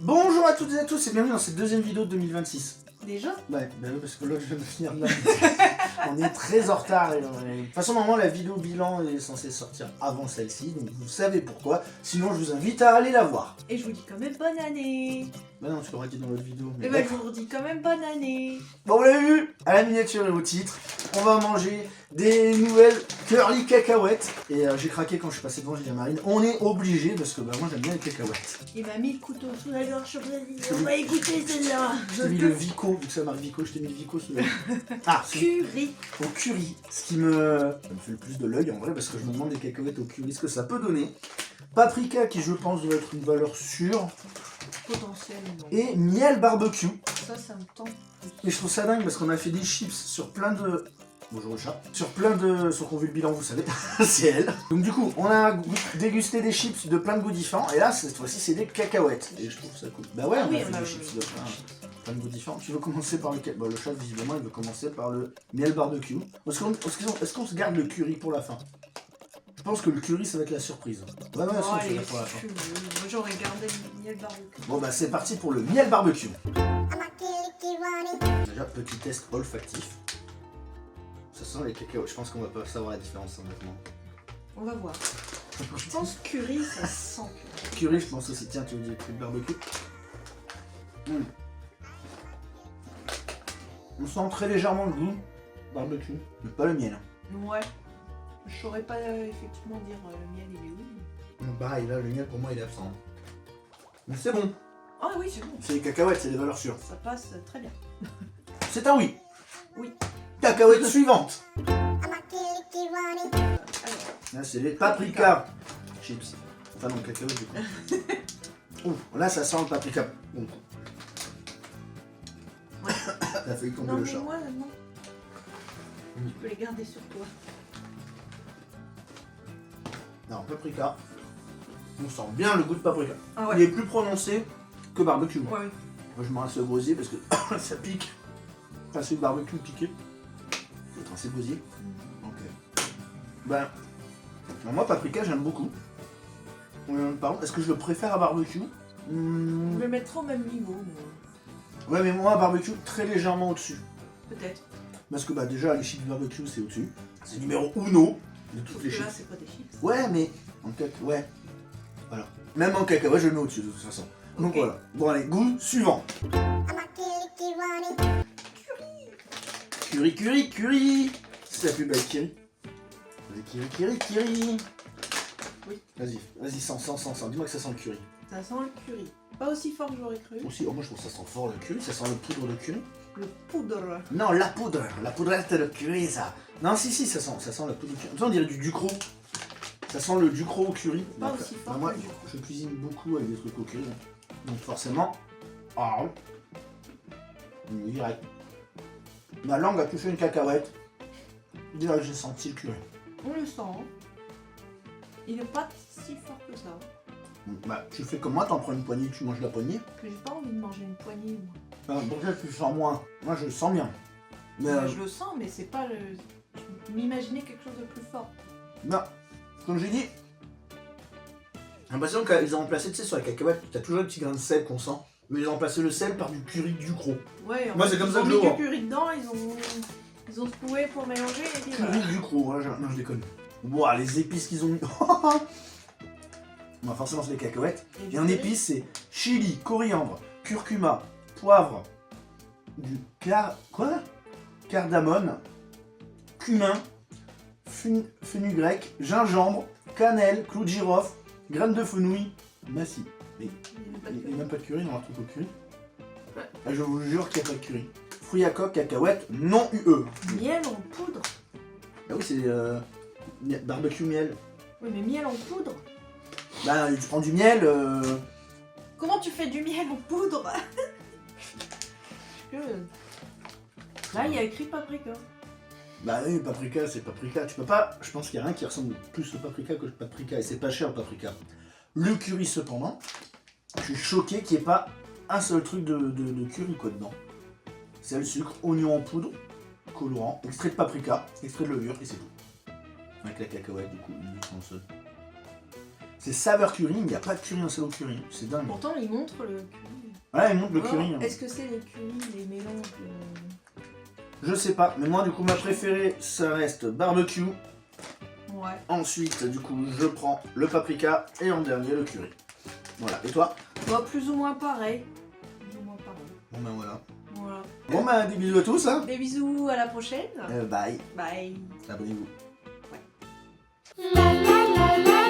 Bonjour à toutes et à tous et bienvenue dans cette deuxième vidéo de 2026. Déjà? Ouais, bah oui, parce que là je viens de finir de on est très en retard. De toute façon, normalement, la vidéo bilan est censée sortir avant celle-ci, donc vous savez pourquoi. Sinon, je vous invite à aller la voir. Et je vous dis quand même bonne année. Bah non, tu l'auras dit dans l'autre vidéo. Mais Et bah je vous redis quand même bonne année. Bon, vous l'avez vu, à la miniature et au titre, on va manger des nouvelles curly cacahuètes. Et j'ai craqué quand je suis passé devant, j'ai dit à Marine, on est obligé parce que bah, moi j'aime bien les cacahuètes. Il m'a mis le couteau sous la gorge, on va écouter celle-là. Je t'ai mis le Vico, vu que ça marque Vico, je t'ai mis le Vico sous le... Ah, curry. Au curry, ce qui me fait le plus de l'œil en vrai, parce que je me demande des cacahuètes au curry, ce que ça peut donner. Paprika, qui je pense doit être une valeur sûre. Potentiellement. Et miel barbecue. Ça me tente. Et je trouve ça dingue parce qu'on a fait des chips sur plein de... Bonjour le chat. Sur plein de... Ceux qui ont vu le bilan, vous savez, c'est elle. Donc du coup, on a dégusté des chips de plein de goûts différents. Et là, cette fois-ci, c'est des cacahuètes. Et je trouve ça cool. Bah ouais, Ah on oui, a fait on a des vu chips de plein de goûts différents. Tu veux commencer par lequel? Bon, le chat, visiblement, il veut commencer par le miel barbecue. Est-ce qu'on se garde le curry pour la fin? Je pense que le curry, ça va être la surprise. Ouais, Oh, ça, allez, pour la fin. moi j'aurais gardé le miel barbecue. Bon bah c'est parti pour le miel barbecue. Déjà petit test olfactif. Ça sent les cacahuètes. Je pense qu'on va pas savoir la différence honnêtement. On va voir. Je pense curry, ça sent curry. Curry, je pense aussi. Tiens, tu veux dire le barbecue. On sent très légèrement le goût barbecue, mais pas le miel. Ouais. Je saurais pas effectivement dire le miel il est où. Pareil, là le miel pour moi il est absent. Mais c'est bon. Ah oui, c'est bon. C'est les cacahuètes, c'est des valeurs sûres. Ça passe très bien. C'est un oui. Oui. Cacahuète suivante. Alors, Là c'est les paprika chips. Enfin non, cacahuètes du coup. Ouh, là ça sent le paprika. Ouh. Ouais. T'as failli tomber non, le mais chat. moi, non. Tu peux les garder sur toi. Non, paprika. On sent bien le goût de paprika. Ah ouais. Il est plus prononcé que barbecue. Ouais. Moi je me rince le gosier parce que ça pique. Enfin c'est le barbecue piqué. Je vais rincer le gosier. Ok. Ben, moi paprika j'aime beaucoup. Par contre, est-ce que je le préfère à barbecue? Je le mettrai au même niveau, Ouais mais moi barbecue très légèrement au-dessus. peut-être. Parce que bah déjà les chips barbecue c'est au-dessus. C'est numéro uno de toutes Sauf les que là, chips. c'est pas des chips. Ouais mais en cacahuète, ouais. Voilà. Même en cacahuète je le mets au-dessus de toute façon. Donc Ok. voilà. Bon allez, goût suivant. Curry, curry, curry. C'est la plus belle curry. Vas-y, curry, curry, curry. Oui. Vas-y, sens. Dis-moi que ça sent le curry. Ça sent le curry. Pas aussi fort que j'aurais cru. Aussi, moi je trouve que ça sent fort le curry. Ça sent le poudre de curry. Le poudre. Non, la poudre. La poudrette de curry, ça. Non, si, ça sent la poudre de curry. Tu vois, on dirait du ducro. Ça sent le ducro au curry. Pas Donc, aussi fort moi, que le ducro. je cuisine beaucoup avec des trucs au curry. Donc forcément. Ah oui. Direct. Ma langue a touché une cacahuète. Direct, j'ai senti le curry. On le sent. Hein. Il est pas si fort que ça. Bah, tu fais comme moi, t'en prends une poignée, tu manges la poignée. Que j'ai pas envie de manger une poignée, moi. Pour ça, tu le sens moins. Moi, je le sens bien. Mais Je le sens, mais c'est pas le. Je m'imaginais quelque chose de plus fort. non, comme j'ai dit, j'ai l'impression qu'ils ont remplacé, tu sais, sur la cacahuète, t'as toujours un petit grain de sel qu'on sent. Mais ils ont remplacé le sel par du curry ducro. Ouais, Moi, c'est comme ça que je le Ils ont vois. mis du curry dedans, ils ont secoué pour mélanger et puis voilà. Curry ducro, hein, non, je déconne. Ouah, les épices qu'ils ont mis. Bon, forcément, c'est des cacahuètes. du Et en curry. épices, c'est chili, coriandre, curcuma, poivre, du cardamone, cumin, fenugrec, gingembre, cannelle, clou de girofle, graines de fenouil, massis. Mais il n'y a même pas de curry dans un truc au curry. Ouais. Ah, je vous jure qu'il n'y a pas de curry. Fruits à coque, cacahuètes, non UE. Miel en poudre. Ah oui, c'est barbecue miel. Oui, mais miel en poudre. Bah, tu prends du miel. Comment tu fais du miel en poudre? Là, il y a écrit paprika. Bah oui, paprika, c'est paprika. Tu peux pas. Je pense qu'il y a rien qui ressemble plus au paprika que le paprika. Et c'est pas cher le paprika. Le curry, cependant, je suis choqué qu'il n'y ait pas un seul truc de curry quoi dedans. C'est le sucre, oignon en poudre, colorant, extrait de paprika, extrait de levure et c'est tout. Avec la cacahuète, du coup, une seul. C'est saveur curry, mais il n'y a pas de curry en salon curry. C'est dingue. Pourtant, il montre le curry. Ouais, il montre le Alors, curry. Hein. Est-ce que c'est les curry, les mélanges Je sais pas, mais moi du coup ma préférée ça reste barbecue. Ouais. Ensuite du coup je prends le paprika et en dernier le curry. Voilà, et toi? Bon, plus ou moins pareil. Plus ou moins pareil. Bon ben voilà. Voilà. Bon ben des bisous à tous hein. Des bisous, à la prochaine. Bye. Bye. Abonnez-vous. La la la la